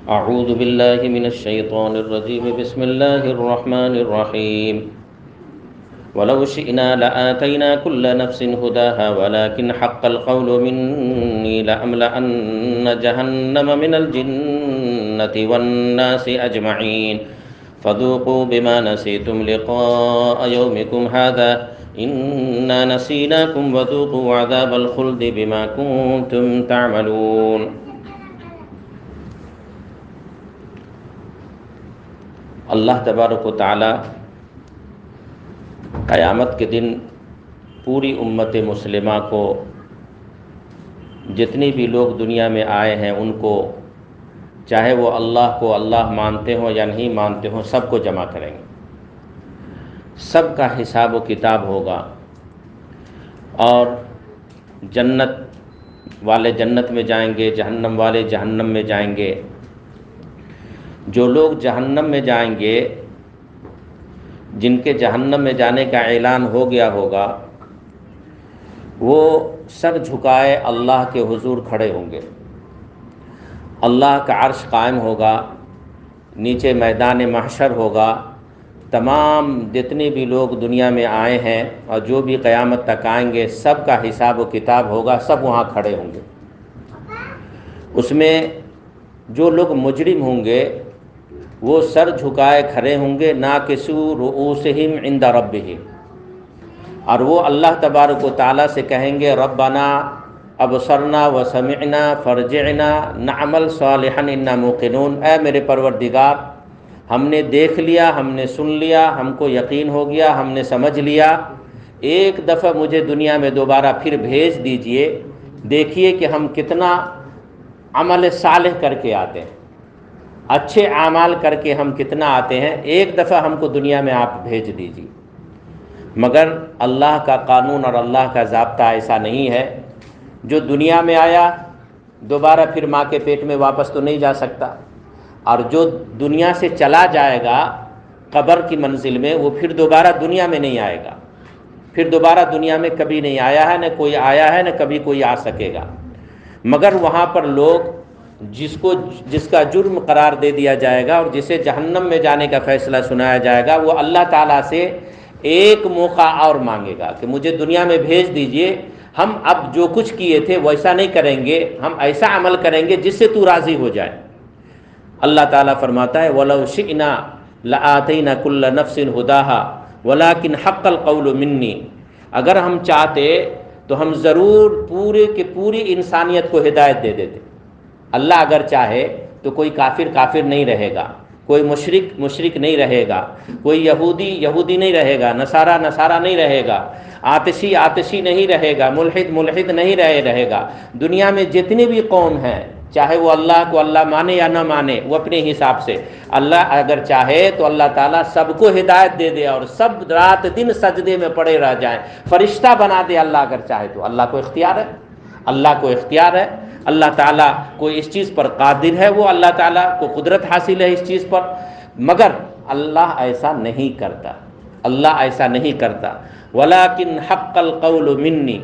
اعوذ باللہ من الشیطان الرجیم بسم اللہ الرحمن الرحیم ولو شئنا لآتینا كل نفس هداها ولكن حق القول مني لأملأن جهنم من الجنة والناس أجمعين فذوقوا بما نسيتم لقاء يومكم هذا إنا نسيناكم وذوقوا عذاب الخلد بما كنتم تعملون۔ اللہ تبارک و تعالی قیامت کے دن پوری امت مسلمہ کو، جتنے بھی لوگ دنیا میں آئے ہیں ان کو، چاہے وہ اللہ کو اللہ مانتے ہوں یا نہیں مانتے ہوں، سب کو جمع کریں گے۔ سب کا حساب و کتاب ہوگا، اور جنت والے جنت میں جائیں گے، جہنم والے جہنم میں جائیں گے۔ جو لوگ جہنم میں جائیں گے، جن کے جہنم میں جانے کا اعلان ہو گیا ہوگا، وہ سر جھکائے اللہ کے حضور کھڑے ہوں گے۔ اللہ کا عرش قائم ہوگا، نیچے میدان محشر ہوگا، تمام جتنے بھی لوگ دنیا میں آئے ہیں اور جو بھی قیامت تک آئیں گے، سب کا حساب و کتاب ہوگا، سب وہاں کھڑے ہوں گے۔ اس میں جو لوگ مجرم ہوں گے وہ سر جھکائے کھڑے ہوں گے، ناکسو رؤوسہم عند ربہم، اور وہ اللہ تبارک و تعالیٰ سے کہیں گے ربنا ابصرنا وسمعنا فرجعنا نعمل صالحا انا موقنون۔ اے میرے پروردگار، ہم نے دیکھ لیا، ہم نے سن لیا، ہم کو یقین ہو گیا، ہم نے سمجھ لیا، ایک دفعہ مجھے دنیا میں دوبارہ پھر بھیج دیجئے، دیکھیے کہ ہم کتنا عمل صالح کر کے آتے ہیں، اچھے اعمال کر کے ہم کتنا آتے ہیں، ایک دفعہ ہم کو دنیا میں آپ بھیج دیجیے۔ مگر اللہ کا قانون اور اللہ کا ضابطہ ایسا نہیں ہے۔ جو دنیا میں آیا دوبارہ پھر ماں کے پیٹ میں واپس تو نہیں جا سکتا، اور جو دنیا سے چلا جائے گا قبر کی منزل میں، وہ پھر دوبارہ دنیا میں نہیں آئے گا، پھر دوبارہ دنیا میں کبھی نہیں آیا ہے، نہ کوئی آیا ہے، نہ کبھی کوئی آ سکے گا۔ مگر وہاں پر لوگ جس کا جرم قرار دے دیا جائے گا اور جسے جہنم میں جانے کا فیصلہ سنایا جائے گا، وہ اللہ تعالیٰ سے ایک موقع اور مانگے گا کہ مجھے دنیا میں بھیج دیجئے، ہم اب جو کچھ کیے تھے ویسا نہیں کریں گے، ہم ایسا عمل کریں گے جس سے تو راضی ہو جائے۔ اللہ تعالیٰ فرماتا ہے وَلَوْ شِئْنَا لَآتَيْنَا كُلَّ نَفْسٍ هُدَاهَا وَلَكِنْ حَقَّ الْقَوْلُ مِنِّي۔ اگر ہم چاہتے تو ہم ضرور پورے کی پوری انسانیت کو ہدایت دے دیتے۔ اللہ اگر چاہے تو کوئی کافر نہیں رہے گا، کوئی مشرک نہیں رہے گا، کوئی یہودی نہیں رہے گا، نصارہ نہیں رہے گا، آتشی نہیں رہے گا، ملحد نہیں رہے گا۔ دنیا میں جتنی بھی قوم ہیں، چاہے وہ اللہ کو اللہ مانے یا نہ مانے، وہ اپنے حساب سے، اللہ اگر چاہے تو اللہ تعالیٰ سب کو ہدایت دے دے اور سب رات دن سجدے میں پڑے رہ جائیں، فرشتہ بنا دے اللہ اگر چاہے تو۔ اللہ کو اختیار ہے، اللہ کو اختیار ہے، اللہ تعالیٰ کو اس چیز پر قادر ہے، وہ اللہ تعالیٰ کو قدرت حاصل ہے اس چیز پر، مگر اللہ ایسا نہیں کرتا، اللہ ایسا نہیں کرتا۔ وَلَكِنْ حَقَّ الْقَوْلُ مِنِّي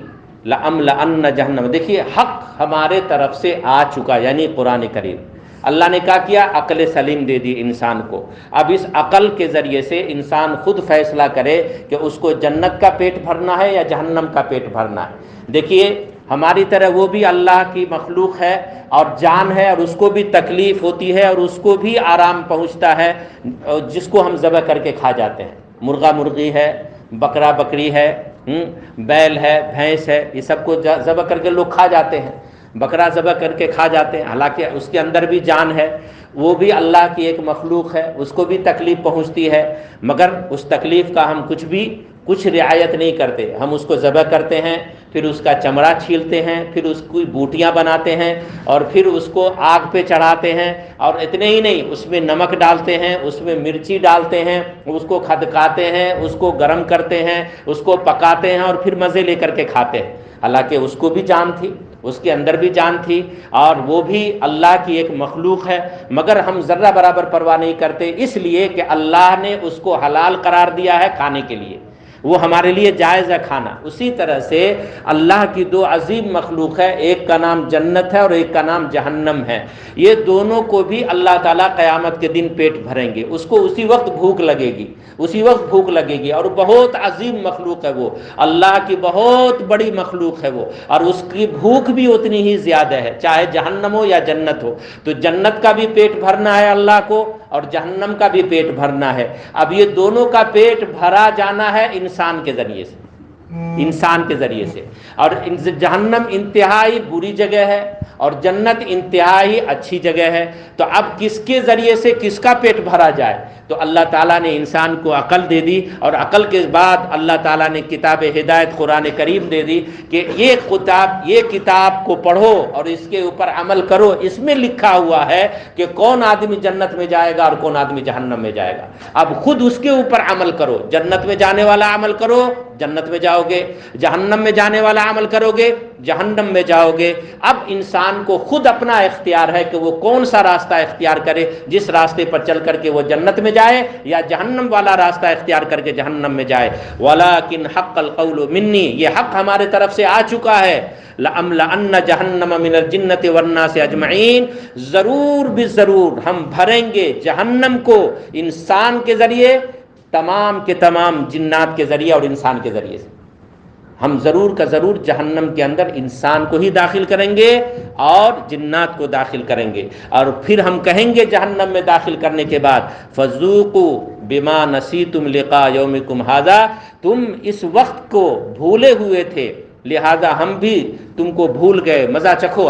لَأَمْلَأَنَّ جَهَنَّمَ۔ دیکھیے حق ہمارے طرف سے آ چکا، یعنی قرآن کریم۔ اللہ نے کیا کیا؟ عقل سلیم دے دی انسان کو۔ اب اس عقل کے ذریعے سے انسان خود فیصلہ کرے کہ اس کو جنت کا پیٹ بھرنا ہے یا جہنم کا پیٹ بھرنا ہے۔ دیکھیے ہماری طرح وہ بھی اللہ کی مخلوق ہے اور جان ہے، اور اس کو بھی تکلیف ہوتی ہے اور اس کو بھی آرام پہنچتا ہے، جس کو ہم ذبح کر کے کھا جاتے ہیں۔ مرغا مرغی ہے، بکرا بکری ہے، بیل ہے، بھینس ہے، یہ سب کو ذبح کر کے لوگ کھا جاتے ہیں، بکرا ذبح کر کے کھا جاتے ہیں، حالانکہ اس کے اندر بھی جان ہے، وہ بھی اللہ کی ایک مخلوق ہے، اس کو بھی تکلیف پہنچتی ہے، مگر اس تکلیف کا ہم کچھ رعایت نہیں کرتے۔ ہم اس کو ذبح کرتے ہیں، پھر اس کا چمڑا چھیلتے ہیں، پھر اس کی بوٹیاں بناتے ہیں، اور پھر اس کو آگ پہ چڑھاتے ہیں، اور اتنے ہی نہیں، اس میں نمک ڈالتے ہیں، اس میں مرچی ڈالتے ہیں، اس کو کھدکاتے ہیں، اس کو گرم کرتے ہیں، اس کو پکاتے ہیں، اور پھر مزے لے کر کے کھاتے ہیں۔ حالانکہ اس کو بھی جان تھی، اس کے اندر بھی جان تھی، اور وہ بھی اللہ کی ایک مخلوق ہے، مگر ہم ذرہ برابر پرواہ نہیں کرتے، اس لیے کہ اللہ نے اس کو حلال قرار دیا ہے کھانے کے لیے۔ وہ ہمارے لیے جائز ہے کھانا۔ اسی طرح سے اللہ کی دو عظیم مخلوق ہے، ایک کا نام جنت ہے اور ایک کا نام جہنم ہے، یہ دونوں کو بھی اللہ تعالیٰ قیامت کے دن پیٹ بھریں گے، اس کو اسی وقت بھوک لگے گی، اسی وقت بھوک لگے گی، اور بہت عظیم مخلوق ہے وہ، اللہ کی بہت بڑی مخلوق ہے وہ، اور اس کی بھوک بھی اتنی ہی زیادہ ہے، چاہے جہنم ہو یا جنت ہو۔ تو جنت کا بھی پیٹ بھرنا ہے اللہ کو، اور جہنم کا بھی پیٹ بھرنا ہے۔ اب یہ دونوں کا پیٹ بھرا جانا ہے انسان کے ذریعے سے، انسان کے ذریعے سے، اور جہنم انتہائی بری جگہ ہے اور جنت انتہائی اچھی جگہ ہے۔ تو اب کس کے ذریعے سے کس کا پیٹ بھرا جائے؟ تو اللہ تعالیٰ نے انسان کو عقل دے دی، اور عقل کے بعد اللہ تعالیٰ نے کتاب ہدایت قرآن کریم دے دی کہ یہ کتاب کو پڑھو اور اس کے اوپر عمل کرو۔ اس میں لکھا ہوا ہے کہ کون آدمی جنت میں جائے گا اور کون آدمی جہنم میں جائے گا۔ اب خود اس کے اوپر عمل کرو، جنت میں جانے والا عمل کرو، جنت میں جاؤ گے، جہنم میں جانے والا عمل کرو گے، جہنم میں جاؤ گے۔ اب انسان کو خود اپنا اختیار ہے کہ وہ کون سا راستہ اختیار کرے، جس راستے پر چل کر کے وہ جنت میں جائے یا جہنم والا راستہ اختیار کر کے جہنم میں جائے۔ وَلَٰكِنْ حَقَّ الْقَوْلُ مِنِّي، یہ حق ہمارے طرف سے آ چکا ہے۔ لَأَمْلَأَنَّ جَهَنَّمَ مِنَ الْجِنَّةِ وَالنَّاسِ أَجْمَعِينَ، ضرور بضرور ہم بھریں گے جہنم کو انسان کے ذریعے، تمام کے تمام جنات کے ذریعے اور انسان کے ذریعے سے۔ ہم ضرور کا ضرور جہنم کے اندر انسان کو ہی داخل کریں گے اور جنات کو داخل کریں گے، اور پھر ہم کہیں گے جہنم میں داخل کرنے کے بعد فَذُوقُوا بِمَا نَسِيتُمْ لِقَاءَ يَوْمِكُمْ هَٰذَا، تم اس وقت کو بھولے ہوئے تھے، لہذا ہم بھی تم کو بھول گئے، مزہ چکھو،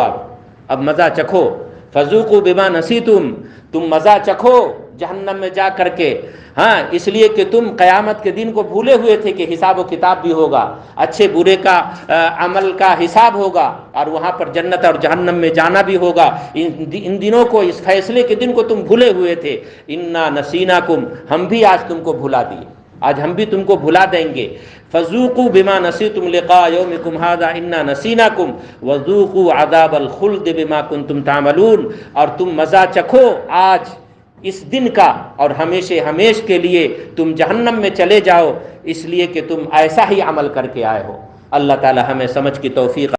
اب مزہ چکھو۔ فَذُوقُوا بِمَا نَسِيتُمْ، تم مزہ چکھو جہنم میں جا کر کے، ہاں، اس لیے کہ تم قیامت کے دن کو بھولے ہوئے تھے کہ حساب و کتاب بھی ہوگا، اچھے برے کا عمل کا حساب ہوگا، اور وہاں پر جنت اور جہنم میں جانا بھی ہوگا۔ ان دنوں کو، اس فیصلے کے دن کو تم بھولے ہوئے تھے۔ اِنَّا نَسِينَاكُمْ، ہم بھی آج تم کو بھلا دیے، آج ہم بھی تم کو بھلا دیں گے۔ فَذُوقُوا بِمَا نَسِيتُمْ لِقَاءَ يَوْمِكُمْ هَٰذَا إِنَّا نَسِينَاكُمْ وَذُوقُوا عَذَابَ الْخُلْدِ بِمَا كُنتُمْ تَعْمَلُونَ، اور تم مزہ چکھو آج اس دن کا، اور ہمیشہ کے لیے تم جہنم میں چلے جاؤ، اس لیے کہ تم ایسا ہی عمل کر کے آئے ہو۔ اللہ تعالی ہمیں سمجھ کی توفیق